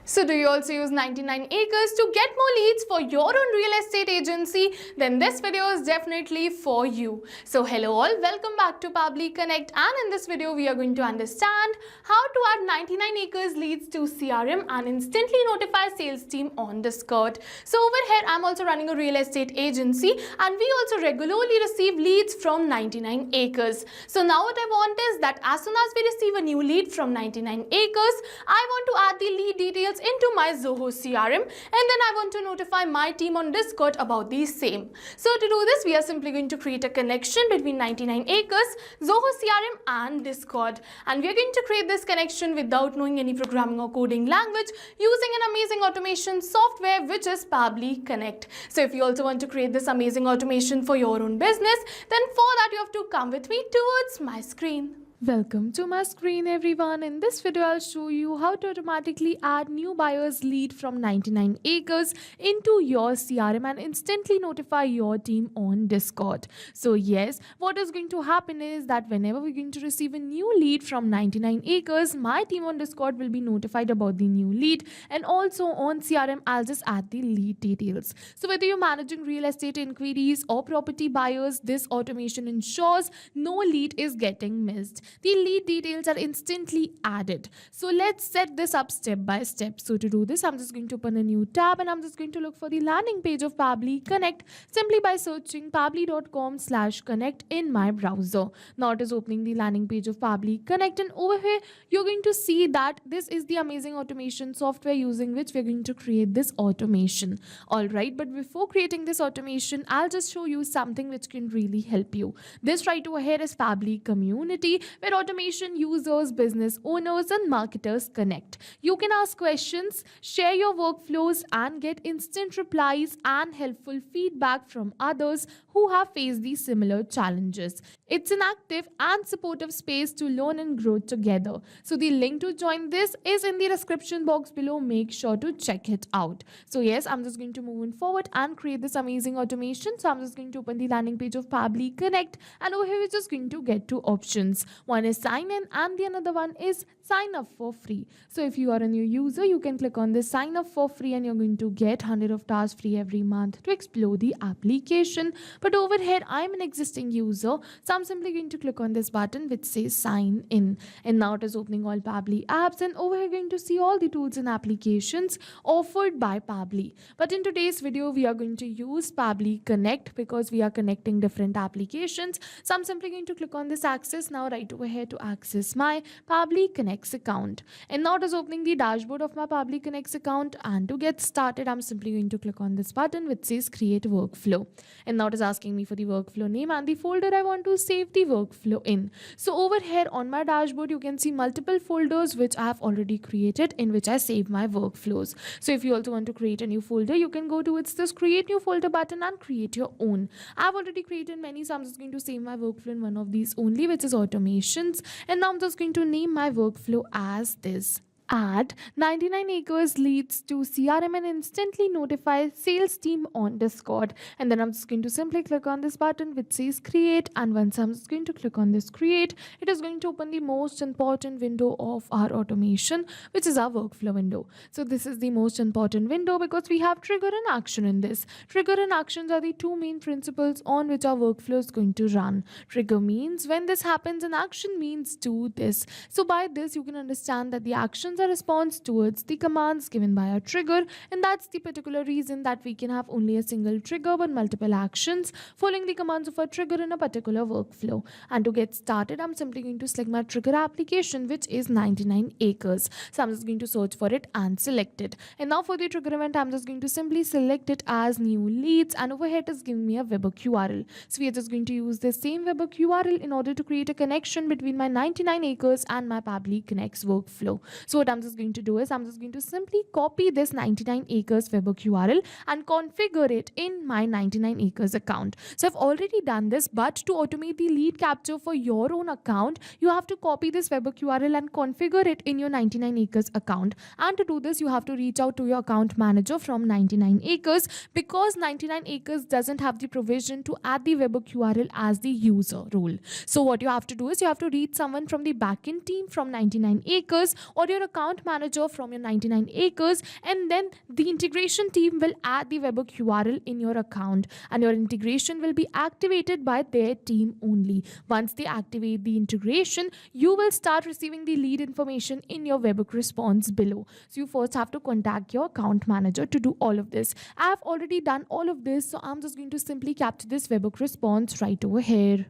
So do you also use 99 acres to get more leads for your own real estate agency? Then this video is definitely for you. So hello all, welcome back to Pabbly Connect, and in this video we are going to understand how to add 99 acres leads to CRM and instantly notify sales team on Discord. So over here I'm also running a real estate agency and we also regularly receive leads from 99 acres. So now what I want is that as soon as we receive a new lead from 99 acres, I want to add the lead details into my Zoho CRM, and then I want to notify my team on Discord about the same. So to do this, we are simply going to create a connection between 99 acres, Zoho CRM and Discord, and we are going to create this connection without knowing any programming or coding language using an amazing automation software which is Pabbly Connect. So if you also want to create this amazing automation for your own business, then for that you have to come with me towards my screen. Welcome to my screen everyone. In this video I'll show you how to automatically add new buyers lead from 99 acres into your CRM and instantly notify your team on Discord. So yes, what is going to happen is that whenever we're going to receive a new lead from 99 acres, my team on Discord will be notified about the new lead, and also on CRM I'll just add the lead details. So whether you're managing real estate inquiries or property buyers, this automation ensures no lead is getting missed. The lead details are instantly added. So let's set this up step by step. So to do this, I'm just going to open a new tab and I'm just going to look for the landing page of Pabbly Connect simply by searching pabbly.com/connect in my browser. Now it is opening the landing page of Pabbly Connect, and over here you're going to see that this is the amazing automation software using which we're going to create this automation. Alright, but before creating this automation, I'll just show you something which can really help you. This right over here is Pabbly Community, where automation users, business owners and marketers connect. You can ask questions, share your workflows and get instant replies and helpful feedback from others who have faced these similar challenges. It's an active and supportive space to learn and grow together. So the link to join this is in the description box below. Make sure to check it out. So yes, I'm just going to move on forward and create this amazing automation. So I'm just going to open the landing page of Pabbly Connect, and over here we're just going to get two options. One is sign in and the another one is sign up for free. So if you are a new user, you can click on this sign up for free and you're going to get 100 of tasks free every month to explore the application. But over here I'm an existing user, so I'm simply going to click on this button which says sign in, and now it is opening all Pabbly apps, and over here you're going to see all the tools and applications offered by Pabbly. But in today's video we are going to use Pabbly Connect because we are connecting different applications. So I'm simply going to click on this access now right over here to access my Pabbly Connects account, and now it is opening the dashboard of my Pabbly Connects account. And to get started, I'm simply going to click on this button which says create workflow, and now it is asking me for the workflow name and the folder I want to save the workflow in. So over here on my dashboard you can see multiple folders which I have already created in which I save my workflows. So if you also want to create a new folder, you can go towards this create new folder button and create your own. I've already created many, so I'm just going to save my workflow in one of these only, which is automations, and now I'm just going to name my workflow as this. Add 99 acres leads to CRM and instantly notify sales team on Discord. And then I'm just going to simply click on this button which says create, and once I'm just going to click on this create, it is going to open the most important window of our automation, which is our workflow window. So this is the most important window because we have trigger and action in this. Trigger and actions are the two main principles on which our workflow is going to run. Trigger means when this happens, and action means do this. So by this you can understand that the actions are response towards the commands given by our trigger, and that's the particular reason that we can have only a single trigger but multiple actions following the commands of a trigger in a particular workflow. And to get started, I'm simply going to select my trigger application which is 99 acres. So I'm just going to search for it and select it, and now for the trigger event I'm just going to simply select it as new leads, and over here it is giving me a webhook URL. So we are just going to use the same webhook URL in order to create a connection between my 99 acres and my Pabbly Connects workflow. So what I'm just going to do is I'm just going to simply copy this 99 acres webhook URL and configure it in my 99 acres account. So I've already done this, but to automate the lead capture for your own account, you have to copy this webhook URL and configure it in your 99 acres account. And to do this, you have to reach out to your account manager from 99 acres because 99 acres doesn't have the provision to add the webhook URL as the user role. So what you have to do is you have to reach someone from the backend team from 99 acres or your account manager from your 99 acres, and then the integration team will add the webhook URL in your account, and your integration will be activated by their team only. Once they activate the integration, you will start receiving the lead information in your webhook response below. So you first have to contact your account manager to do all of this. I've already done all of this, so I'm just going to simply capture this webhook response right over here.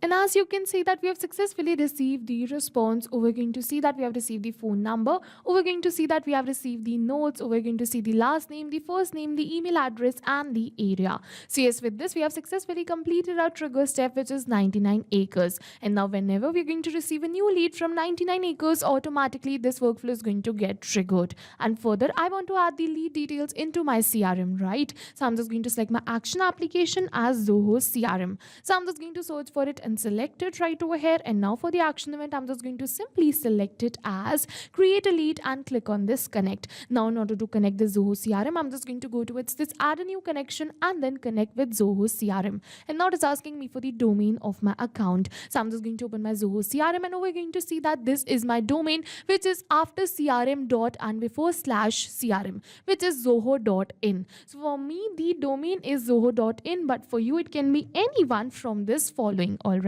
And as you can see that we have successfully received the response, or we're going to see that we have received the phone number, or we're going to see that we have received the notes, or we're going to see the last name, the first name, the email address, and the area. So yes, with this, we have successfully completed our trigger step, which is 99 acres. And now whenever we're going to receive a new lead from 99 acres, automatically this workflow is going to get triggered. And further, I want to add the lead details into my CRM, right? So I'm just going to select my action application as Zoho CRM. So I'm just going to search for it and select it right over here. And now for the action event, I'm just going to simply select it as create a lead and click on this connect. Now in order to connect the Zoho CRM, I'm just going to go to this add a new connection and then connect with Zoho CRM. And now it's asking me for the domain of my account. So I'm just going to open my Zoho CRM, and we're going to see that this is my domain, which is after CRM dot and before slash CRM, which is zoho.in. So for me, the domain is zoho.in, but for you, it can be anyone from this following. All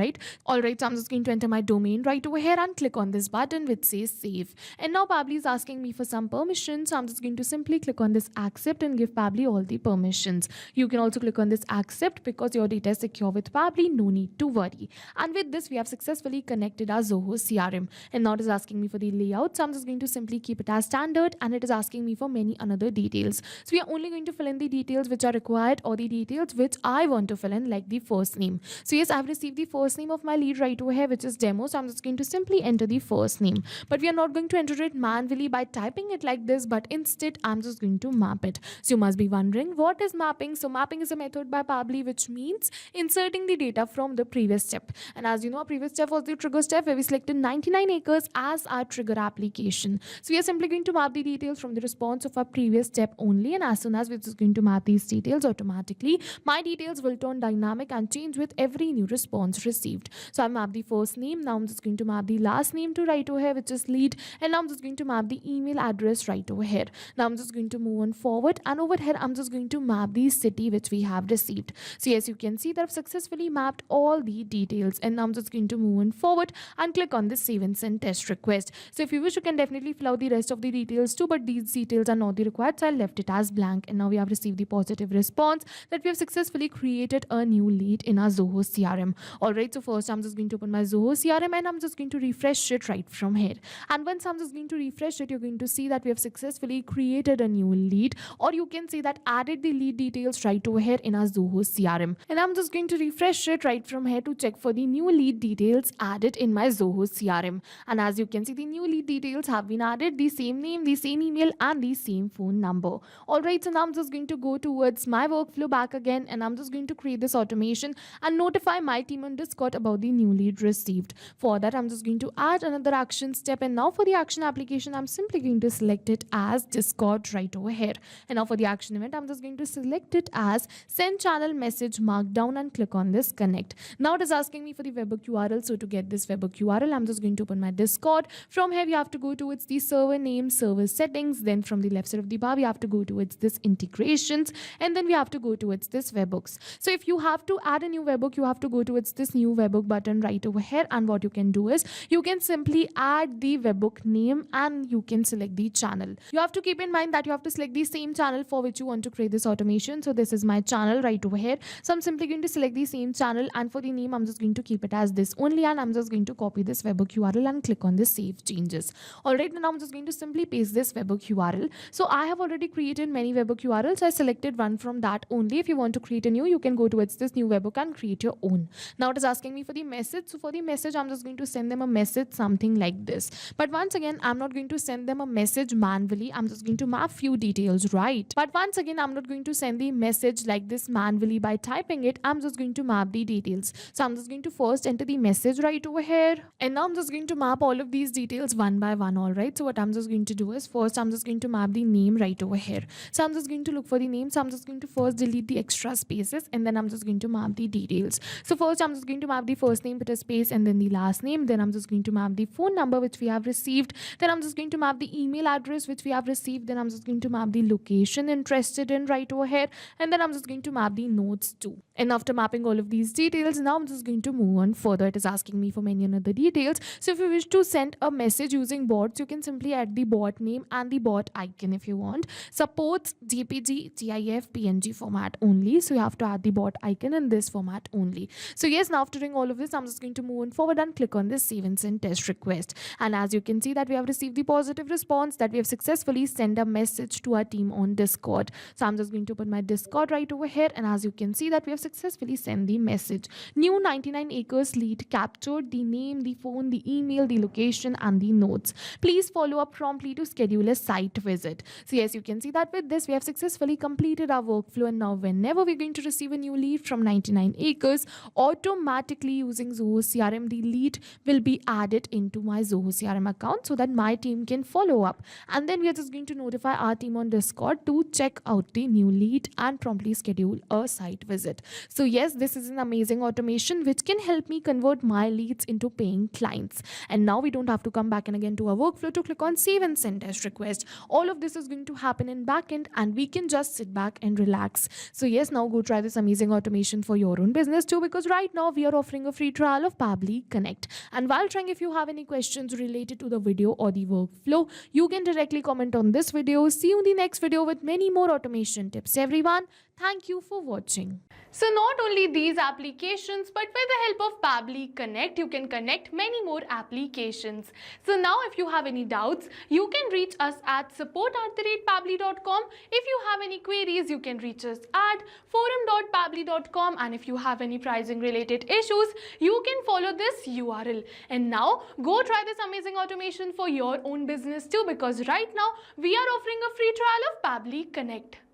right, so I'm just going to enter my domain right over here and click on this button which says save. And now Pabbly is asking me for some permissions, so I'm just going to simply click on this accept and give Pabbly all the permissions. You can also click on this accept because your data is secure with Pabbly, no need to worry. And with this, we have successfully connected our Zoho CRM. And now it is asking me for the layout, so I'm just going to simply keep it as standard, and it is asking me for many other details. So we are only going to fill in the details which are required, or the details which I want to fill in, like the first name. So yes, I've received the first name of my lead right over here, which is demo. So I'm just going to simply enter the first name, but we are not going to enter it manually by typing it like this, but instead I'm just going to map it. So you must be wondering, what is mapping? So mapping is a method by Pabbly which means inserting the data from the previous step. And as you know, our previous step was the trigger step where we selected 99 acres as our trigger application. So we are simply going to map the details from the response of our previous step only, and as soon as we're just going to map these details, automatically my details will turn dynamic and change with every new response received. So I mapped the first name. Now I'm just going to map the last name to right over here, which is lead, and now I'm just going to map the email address right over here. Now I'm just going to move on forward, and over here I'm just going to map the city which we have received. So yes, you can see that I've successfully mapped all the details, and now I'm just going to move on forward and click on this save and send test request. So if you wish, you can definitely fill out the rest of the details too, but these details are not the required, so I left it as blank. And now we have received the positive response that we have successfully created a new lead in our Zoho CRM. Alright, so first I'm just going to open my Zoho CRM, and I'm just going to refresh it right from here. And once I'm just going to refresh it, you're going to see that we have successfully created a new lead, or you can say that added the lead details right over here in our Zoho CRM. And I'm just going to refresh it right from here to check for the new lead details added in my Zoho CRM. And as you can see, the new lead details have been added, the same name, the same email, and the same phone number. Alright, so now I'm just going to go towards my workflow back again, and I'm just going to create this automation and notify my team on Discord about the new lead received. For that, I'm just going to add another action step, and now for the action application, I'm simply going to select it as Discord right over here. And now for the action event, I'm just going to select it as send channel message markdown and click on this connect. Now it is asking me for the webhook URL. So to get this webhook URL, I'm just going to open my Discord. From here, we have to go towards the server name, server settings. Then from the left side of the bar, we have to go towards this integrations, and then we have to go towards this webhooks. So if you have to add a new webhook, you have to go towards this new webhook button right over here. And what you can do is you can simply add the webhook name and you can select the channel. You have to keep in mind that you have to select the same channel for which you want to create this automation. So this is my channel right over here. So I'm simply going to select the same channel, and for the name, I'm just going to keep it as this only, and I'm just going to copy this webhook URL and click on this save changes. Alright, now I'm just going to simply paste this webhook URL. So I have already created many webhook URLs. I selected one from that only. If you want to create a new, you can go towards this new webhook and create your own. Now it is asking me for the message. So for the message, I'm just going to send them a message something like this. But once again, I'm not going to send them a message manually. I'm just going to map few details, right? But once again, I'm not going to send the message like this manually by typing it. I'm just going to map the details. So I'm just going to first enter the message right over here, and now I'm just going to map all of these details one by one. All right, so what I'm just going to do is first I'm just going to map the name right over here. So I'm just going to look for the name. So I'm just going to first delete the extra spaces, and then I'm just going to map the details. So first I'm just going going to map the first name, put a space, and then the last name. Then I'm just going to map the phone number which we have received. Then I'm just going to map the email address which we have received. Then I'm just going to map the location interested in right over here. And then I'm just going to map the notes too. And after mapping all of these details, now I'm just going to move on further. It is asking me for many other details. So if you wish to send a message using bots, you can simply add the bot name and the bot icon if you want. Supports JPG, GIF, PNG format only. So you have to add the bot icon in this format only. So yes, now after doing all of this, I'm just going to move on forward and click on this save and send test request. And as you can see that we have received the positive response that we have successfully sent a message to our team on Discord. So I'm just going to put my Discord right over here. And as you can see that we have successfully sent the message. New 99 acres lead captured the name, the phone, the email, the location, and the notes. Please follow up promptly to schedule a site visit. So yes, you can see that with this we have successfully completed our workflow, and now whenever we're going to receive a new lead from 99 acres, automatically using Zoho CRM, the lead will be added into my Zoho CRM account so that my team can follow up. And then we are just going to notify our team on Discord to check out the new lead and promptly schedule a site visit. So yes, this is an amazing automation which can help me convert my leads into paying clients. And now we don't have to come back and again to our workflow to click on save and send test request. All of this is going to happen in backend and we can just sit back and relax. So yes, now go try this amazing automation for your own business too, because right now we are offering a free trial of Pabbly Connect. And while trying, if you have any questions related to the video or the workflow, you can directly comment on this video. See you in the next video with many more automation tips. Everyone, thank you for watching. So not only these applications, but with the help of Pabbly Connect, you can connect many more applications. So now if you have any doubts, you can reach us at support@pabbly.com. If you have any queries, you can reach us at forum.pabbly.com. And if you have any pricing related issues, you can follow this URL. And now go try this amazing automation for your own business too, because right now we are offering a free trial of Pabbly Connect.